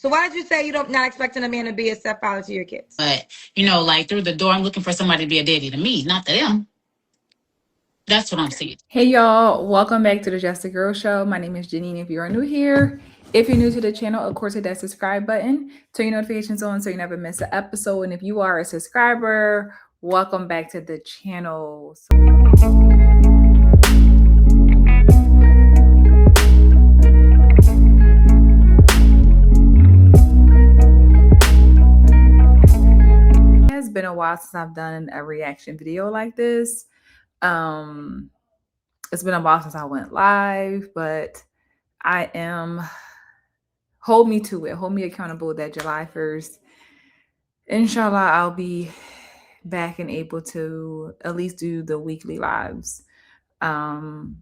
So why did you say you don't not expecting a man to be a stepfather to your kids? But, like through the door, I'm looking for somebody to be a daddy to me, not to them. That's what I'm saying. Hey y'all, welcome back to the Just a Girl Show. My name is Janine. If you are new here, if you're new to the channel, of course, hit that subscribe button, turn your notifications on so you never miss an episode. And if you are a subscriber, welcome back to the channel. It has been a while since I've done a reaction video like this. It's been a while since I went live, but I am, hold me to it, hold me accountable that July 1st, inshallah, I'll be back and able to at least do the weekly lives. But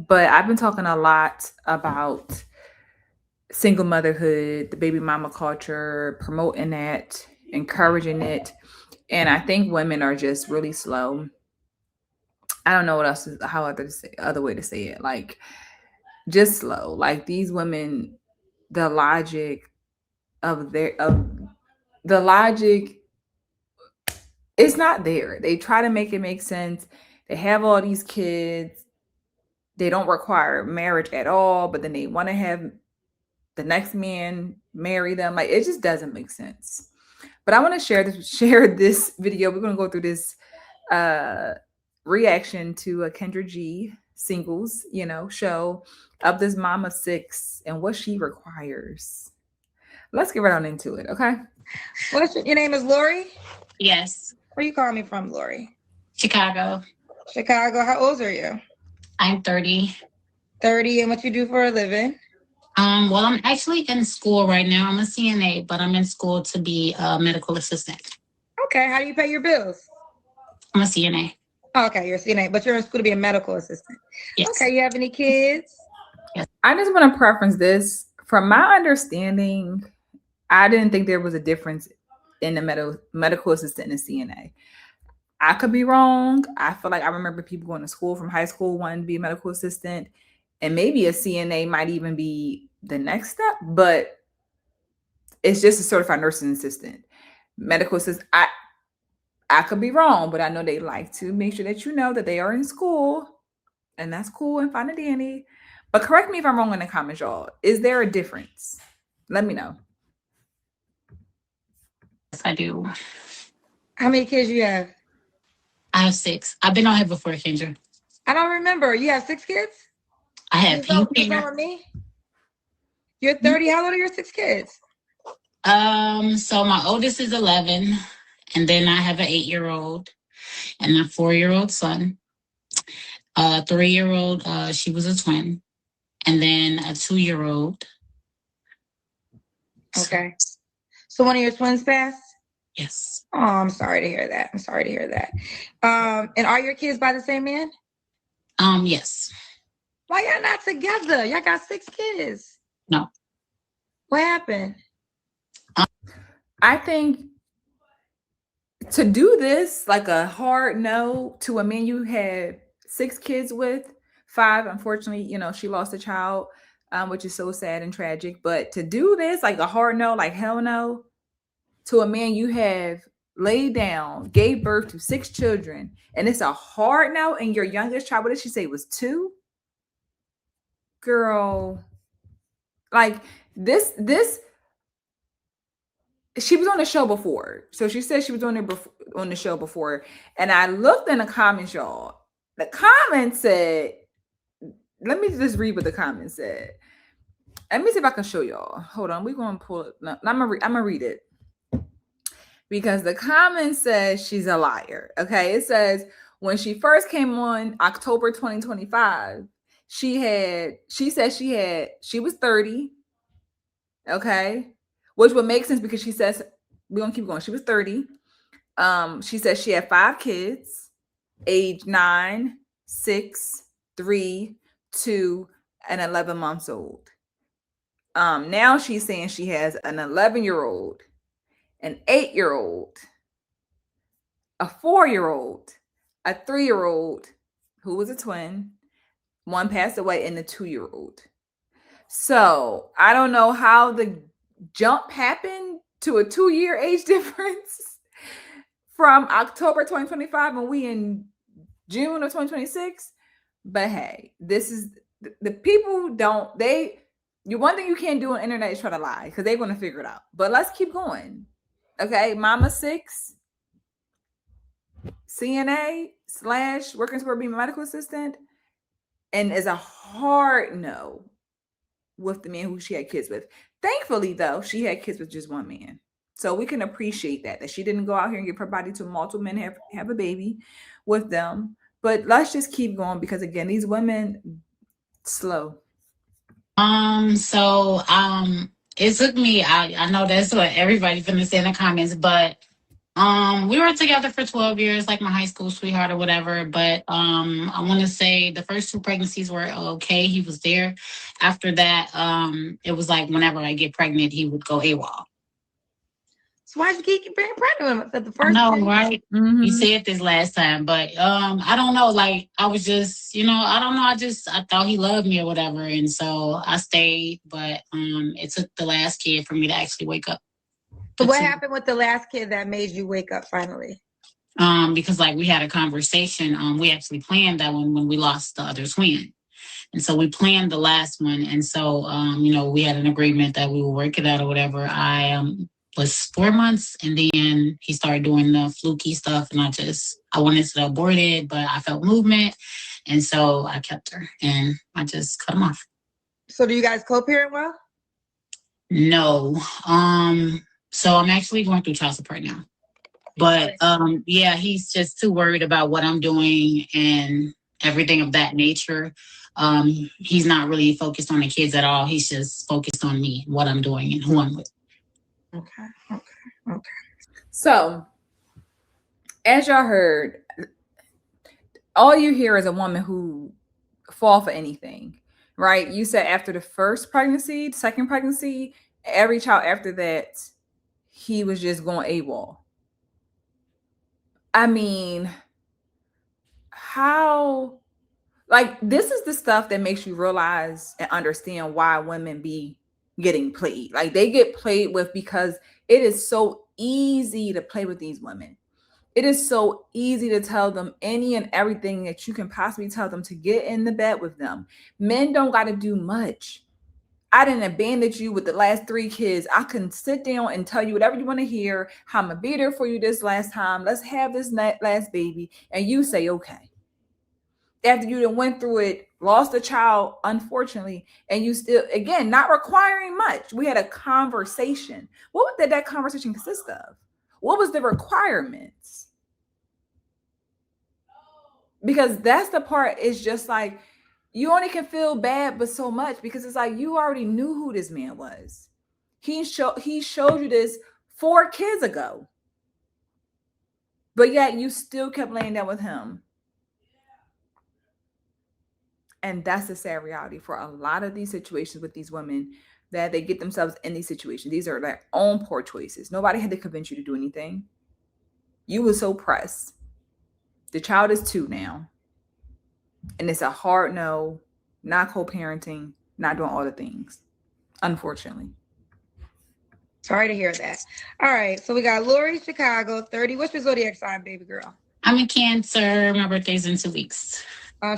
I've been talking a lot about single motherhood, the baby mama culture, promoting that, encouraging it. And I think women are just really slow. I don't know what else is how other way to say it. Like just slow. Like these women, the logic of the logic it's not there. They try to make it make sense. They have all these kids. They don't require marriage at all, but then they want to have the next man marry them. Like it just doesn't make sense. But I want to share this video. We're going to go through this reaction to a Kendra G singles, show of this mom of 6 and what she requires. Let's get right on into it, okay? Your name is Lori? Yes. Where you calling me from, Lori? Chicago. Chicago. How old are you? I'm 30. 30, and what you do for a living? Well, I'm actually in school right now. I'm a CNA, but I'm in school to be a medical assistant. Okay. How do you pay your bills? I'm a CNA. Oh, okay, you're a CNA, but you're in school to be a medical assistant. Yes. Okay. You have any kids? Yes. I just want to preference this. From my understanding, I didn't think there was a difference in the medical assistant and CNA. I could be wrong. I feel like I remember people going to school from high school wanting to be a medical assistant, and maybe a CNA might even be the next step, but it's just a certified nursing assistant. Medical assistant, I could be wrong, but I know they like to make sure that you know that they are in school, and that's cool and fine and dandy. But correct me if I'm wrong in the comments, y'all. Is there a difference? Let me know. Yes, I do. How many kids you have? I have 6. I've been on here before, Kendra. I don't remember. You have 6 kids? I have you with me? You're 30. How old are your 6 kids? So my oldest is 11, and then I have an 8-year-old and a 4-year-old son. 3-year-old, she was a twin, and then a 2-year-old. Okay. So one of your twins passed? Yes. Oh, I'm sorry to hear that. And are your kids by the same man? Yes. Why y'all not together? Y'all got 6 kids. No. What happened? I think to do this, like a hard no to a man you had 6 kids with, 5, unfortunately, she lost a child, which is so sad and tragic. But to do this, like a hard no, like hell no, to a man you have laid down, gave birth to 6 children, and it's a hard no, and your youngest child, what did she say, was 2? Girl, like this she was on the show before. So she said she was on the show before. And I looked in the comments, y'all. The comments said, let me just read what the comments said. Let me see if I can show y'all. Hold on. We're going to pull it. No, I'm going to read it. Because the comment says she's a liar. Okay. It says, when she first came on October 2025, she was 30. Okay. Which would make sense because she says, we're going to keep going. She was 30. She says she had 5 kids, age 9, 6, 3, 2, and 11 months old. Now she's saying she has an 11-year-old, an 8-year-old, a 4-year-old, a 3-year-old who was a twin, one passed away, and a 2-year-old. So I don't know how the jump happened to a 2-year age difference from October 2025 and we in June of 2026. But hey, this is the people don't they you one thing you can't do on the internet is try to lie because they're gonna figure it out. But let's keep going. Okay, Mama Six, CNA / working toward being a medical assistant, and is a hard no with the man who she had kids with. Thankfully, though, she had kids with just one man. So we can appreciate that she didn't go out here and give her body to multiple men, have a baby with them. But let's just keep going because again, these women slow. It took me, I know that's what everybody's gonna say in the comments, but we were together for 12 years, like my high school sweetheart or whatever. But I want to say the first 2 pregnancies were okay. He was there. After that, it was like whenever I get pregnant, he would go AWOL. So why'd you keep being pregnant at the first? No, right? Mm-hmm. We said this last time, but I don't know. Like I was just, I don't know. I thought he loved me or whatever, and so I stayed. But it took the last kid for me to actually wake up. So what happened with the last kid that made you wake up finally? Because like we had a conversation. We actually planned that one when we lost the other twin. And so we planned the last one. And so, we had an agreement that we would work it out or whatever. I was 4 months and then he started doing the fluky stuff and I wanted to abort it, but I felt movement. And so I kept her and I just cut him off. So do you guys co-parent well? No. So I'm actually going through child support now. But he's just too worried about what I'm doing and everything of that nature. He's not really focused on the kids at all. He's just focused on me, what I'm doing and who I'm with. Okay. So, as y'all heard, all you hear is a woman who fall for anything, right? You said after the first pregnancy, second pregnancy, every child after that, he was just going AWOL. I mean, how, like, this is the stuff that makes you realize and understand why women be getting played. Like, they get played with because it is so easy to play with these women. It is so easy to tell them any and everything that you can possibly tell them to get in the bed with them. Men don't got to do much. I didn't abandon you with the last 3 kids. I can sit down and tell you whatever you want to hear. How I'm going to be there for you this last time. Let's have this last baby. And you say, okay. After you done went through it, lost a child, unfortunately, and you still, again, not requiring much. We had a conversation. What did that conversation consist of? What was the requirements? Because that's the part, is just like, you only can feel bad, but so much, because it's like you already knew who this man was. He showed you this 4 kids ago, but yet you still kept laying down with him. And that's the sad reality for a lot of these situations with these women, that they get themselves in these situations. These are their own poor choices. Nobody had to convince you to do anything. You were so pressed. The child is 2 now. And it's a hard no, not co-parenting, not doing all the things, unfortunately. Sorry to hear that. All right. So we got Lori, Chicago, 30. What's your zodiac sign, baby girl? I'm a Cancer. My birthday's in 2 weeks.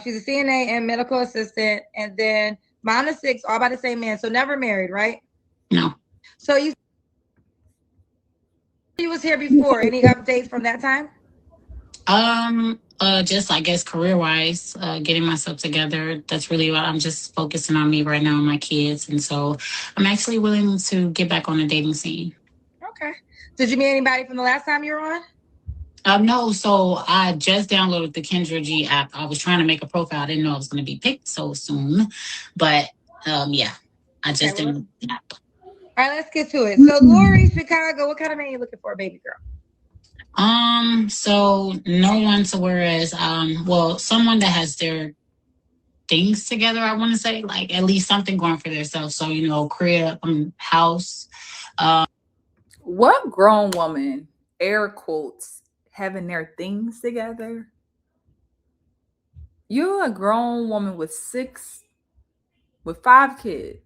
She's a CNA and medical assistant. And then mine is 6, all by the same man. So never married, right? No. So you was here before. Any updates from that time? Just I guess career-wise, getting myself together. That's really what I'm just focusing on, me right now and my kids. And so I'm actually willing to get back on the dating scene. Okay. Did you meet anybody from the last time you were on? No, so I just downloaded the Kendra G app. I was trying to make a profile. I didn't know I was going to be picked so soon, but I just didn't. All right, let's get to it. So Lori, Chicago, what kind of man are you looking for, baby girl? So no one to whereas, someone that has their things together, I want to say, like at least something going for themselves. So, crib, house. What grown woman, air quotes, having their things together? You're a grown woman with 5 kids.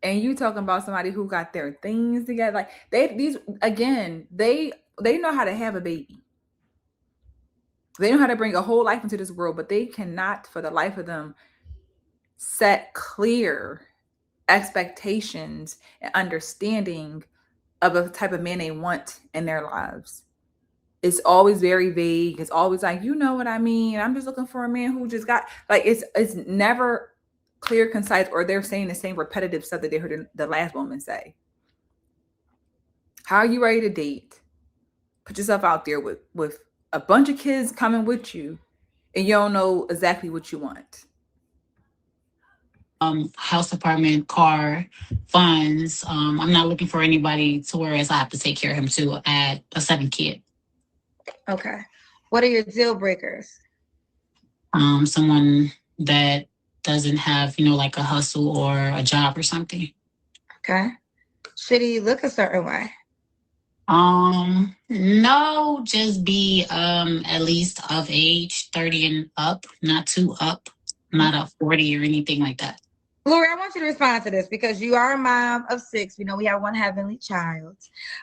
And you talking about somebody who got their things together. Like they know how to have a baby. They know how to bring a whole life into this world, but they cannot for the life of them set clear expectations and understanding of a type of man they want in their lives. It's always very vague. It's always like, you know what I mean? I'm just looking for a man who just got, like, it's never clear, concise, or they're saying the same repetitive stuff that they heard the last woman say. How are you ready to date? Put yourself out there with a bunch of kids coming with you, and you don't know exactly what you want. House, apartment, car, funds. I'm not looking for anybody to whereas I have to take care of him too at a 7 kid. Okay. What are your deal breakers? Someone that doesn't have, like a hustle or a job or something. Okay. Should he look a certain way? No, just be at least of age, 30 and up, not too up, not a 40 or anything like that. Lori, I want you to respond to this because you are a mom of 6. We know we have one heavenly child.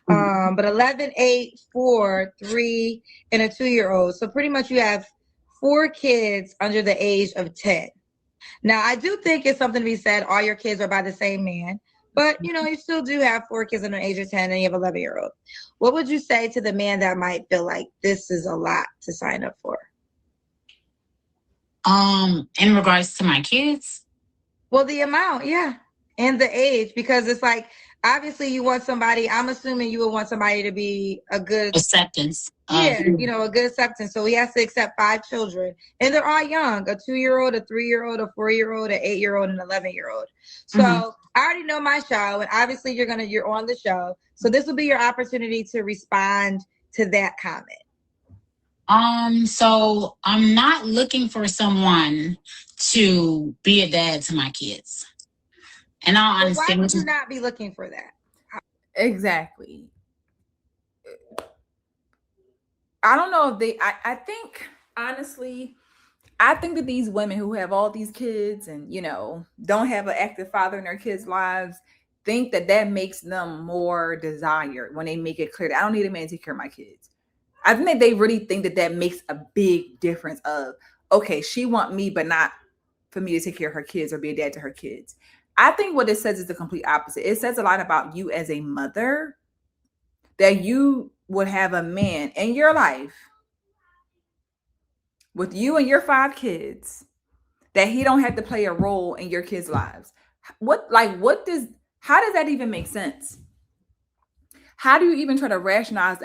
But 11, 8, 4, 3, and a 2-year-old. So pretty much you have 4 kids under the age of 10. Now, I do think it's something to be said. All your kids are by the same man. But, you still do have 4 kids under the age of 10 and you have an 11-year-old. What would you say to the man that might feel like this is a lot to sign up for? In regards to my kids? Well, the amount, yeah, and the age, because it's like, obviously you want somebody, I'm assuming you would want somebody to be a good acceptance. Yeah, a good acceptance. So he has to accept 5 children, and they're all young, a 2-year-old, a 3-year-old, a 4-year-old, an 8-year-old, and an 11-year-old. So I already know my show, and obviously you're on the show. So this will be your opportunity to respond to that comment. So I'm not looking for someone to be a dad to my kids. And I'll understand. Why would you not be looking for that? Exactly. I don't know if I think, honestly, I think that these women who have all these kids and, don't have an active father in their kids' lives, think that makes them more desired when they make it clear that I don't need a man to take care of my kids. I think that they really think that makes a big difference of, okay, she want me, but not for me to take care of her kids or be a dad to her kids. I think what it says is the complete opposite. It says a lot about you as a mother that you would have a man in your life with you and your 5 kids that he don't have to play a role in your kids' lives. How does that even make sense? How do you even try to rationalize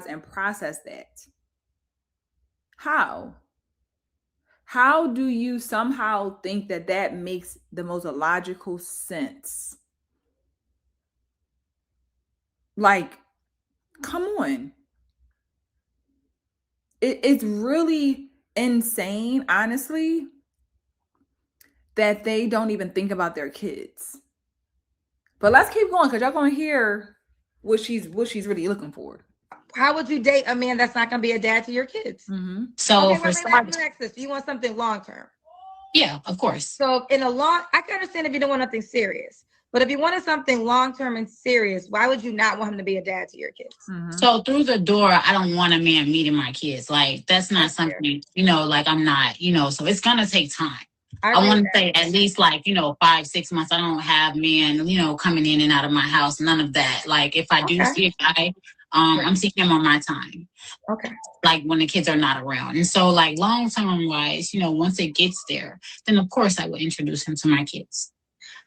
and process that? How do you somehow think that makes the most logical sense? Like, come on. It's really insane, honestly, that they don't even think about their kids. But let's keep going because y'all gonna hear what she's really looking for. How would you date a man that's not gonna be a dad to your kids? Mm-hmm. So okay, let me ask this: do you want something long term? Yeah, of course. So I can understand if you don't want nothing serious. But if you wanted something long-term and serious, why would you not want him to be a dad to your kids? Mm-hmm. So through the door, I don't want a man meeting my kids. Like, that's not something, like I'm not, so it's going to take time. I want to say at least 5-6 months. I don't have men, coming in and out of my house. None of that. Like, if I do see a guy, I'm seeing him on my time. Okay. Like when the kids are not around. And so long-term wise, once it gets there, then of course I would introduce him to my kids.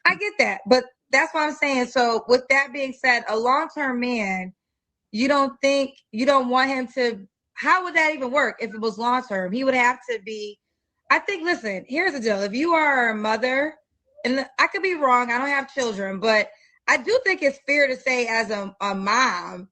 I get that, but that's what I'm saying. So with that being said, a long-term man, you don't want him to, how would that even work if it was long-term? He would have to be, I think, listen, here's the deal. If you are a mother, and I could be wrong, I don't have children, but I do think it's fair to say as a mom,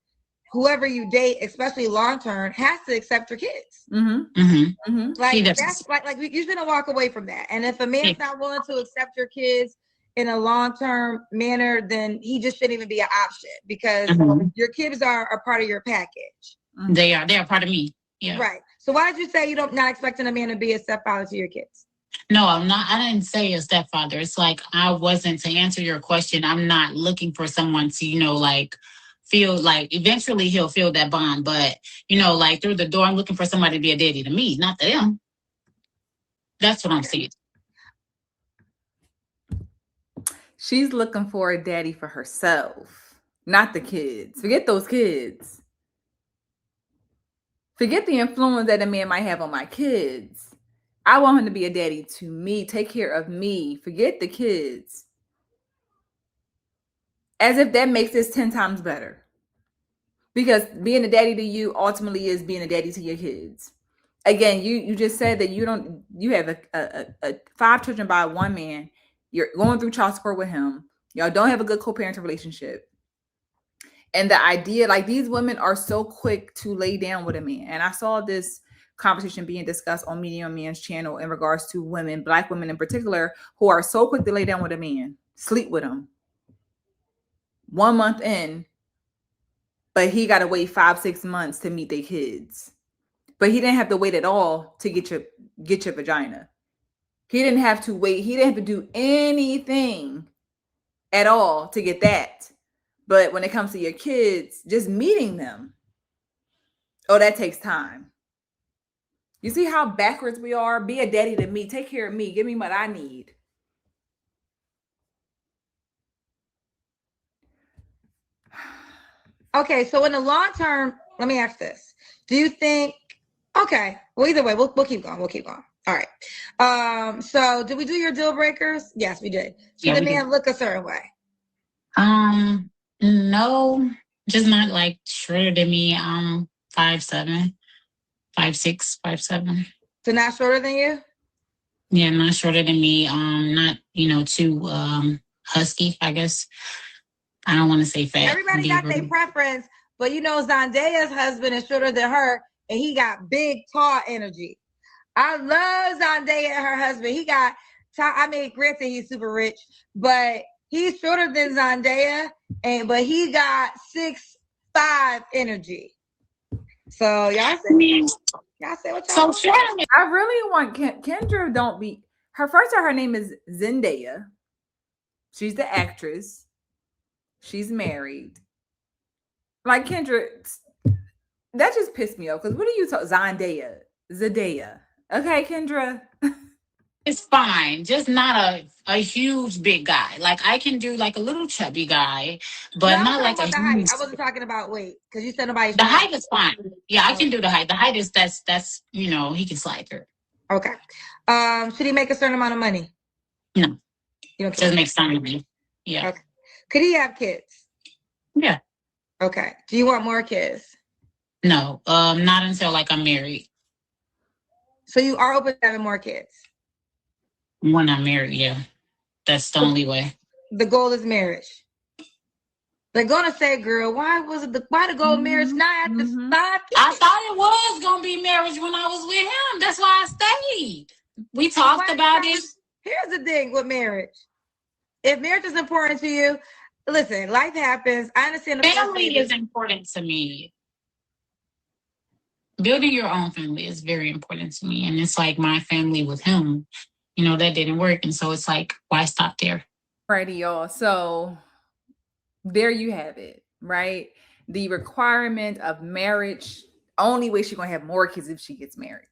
whoever you date, especially long-term, has to accept your kids. Mm-hmm. Mm-hmm. Mm-hmm. Like, that's like you're going to walk away from that. And if a man's not willing to accept your kids in a long-term manner, then he just shouldn't even be an option because your kids are a part of your package. They are part of me. Yeah. Right. So why did you say you don't not expecting a man to be a stepfather to your kids? No, I'm not. I didn't say a stepfather. It's like I wasn't, to answer your question, I'm not looking for someone to, like feel like eventually he'll feel that bond. But, like through the door, I'm looking for somebody to be a daddy to me, not to them. That's what I'm saying. She's looking for a daddy for herself, not the kids. Forget those kids. Forget the influence that a man might have on my kids. I want him to be a daddy to me, take care of me. Forget the kids. As if that makes this 10 times better. Because being a daddy to you ultimately is being a daddy to your kids. Again, you just said that you have a 5 children by one man. You're going through child support with him. Y'all don't have a good co-parenting relationship. And the idea, like, these women are so quick to lay down with a man. And I saw this conversation being discussed on Medium Man's channel in regards to women, Black women in particular, who are so quick to lay down with a man, sleep with him 1 month in, but he got to wait 5-6 months to meet their kids. But he didn't have to wait at all to get your vagina. He didn't have to wait. He didn't have to do anything at all to get that. But when it comes to your kids, just meeting them, oh, that takes time. You see how backwards we are? Be a daddy to me. Take care of me. Give me what I need. Okay, so in the long term, let me ask this. Do you think, okay, well, either way, we'll keep going. We'll keep going. All right. So did we do your deal breakers? Yes, we did. Should the man look a certain way? No, just not like shorter than me. 5'7", 5'6", 5'7". So not shorter than you? Yeah, not shorter than me. Not too husky, I guess. I don't want to say fat. Everybody got their preference, but Zendaya's husband is shorter than her, and he got big, tall energy. I love Zendaya and her husband. He got, granted he's super rich, but he's shorter than Zendaya, but he got 6'5" energy. So y'all say what y'all want. I really want Kendra. Don't be her first. Her name is Zendaya. She's the actress. She's married. Like, Kendra, that just pissed me off. Because what are you talking? Zendaya. Okay, Kendra. It's fine, just not a huge big guy. Like, I can do like a little chubby guy, but No, not like a huge. I wasn't talking about weight, because you said nobody. The height is fine. Yeah, I can do the height. The height is that's he can slide through. Okay. Should he make a certain amount of money? No. You don't just make some money. Yeah. Okay. Could he have kids? Yeah. Okay. Do you want more kids? No. Not until like I'm married. So you are open to having more kids? When I'm married, yeah. That's the only way. The goal is marriage. They're gonna say, girl, why the goal of marriage not after 5 kids? I thought it was gonna be marriage when I was with him. That's why I stayed. We talked about it. Here's the thing with marriage. If marriage is important to you, listen, life happens. I understand. Family is important to me. Building your own family is very important to me. And it's like my family with him, that didn't work. And so it's like, why stop there? Righty, y'all. So there you have it, right? The requirement of marriage. Only way she's going to have more kids if she gets married.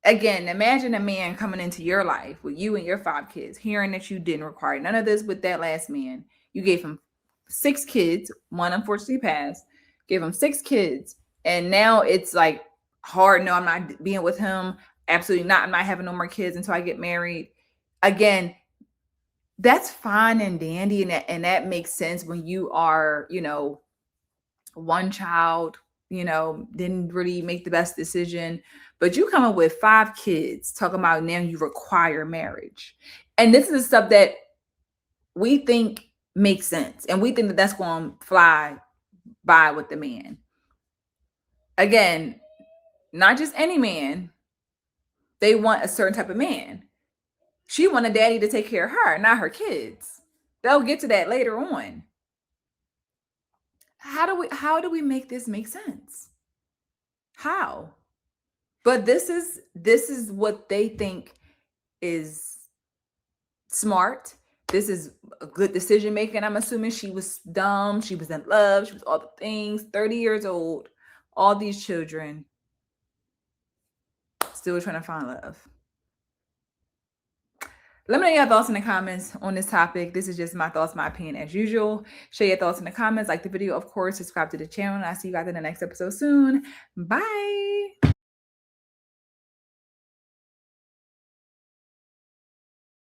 Again, imagine a man coming into your life with you and your 5 kids, hearing that you didn't require none of this with that last man. You gave him 6 kids. One unfortunately passed. Gave him 6 kids. And now it's like hard. No, I'm not being with him. Absolutely not. I'm not having no more kids until I get married. Again, that's fine and dandy. And that makes sense when you are, one child, didn't really make the best decision. But you come up with 5 kids talking about now you require marriage. And this is the stuff that we think makes sense. And we think that that's going to fly by with the man. Again, not just any man. They want a certain type of man. She want a daddy to take care of her, not her kids. They'll get to that later on. How do we make this make sense? How? But this is what they think is smart. This is a good decision making. I'm assuming she was dumb. She was in love. She was all the things. 30 years old. All these children still trying to find love. Let me know your thoughts in the comments on this topic. This is just my thoughts, my opinion as usual. Share your thoughts in the comments. Like the video, of course. Subscribe to the channel. And I'll see you guys in the next episode soon. Bye.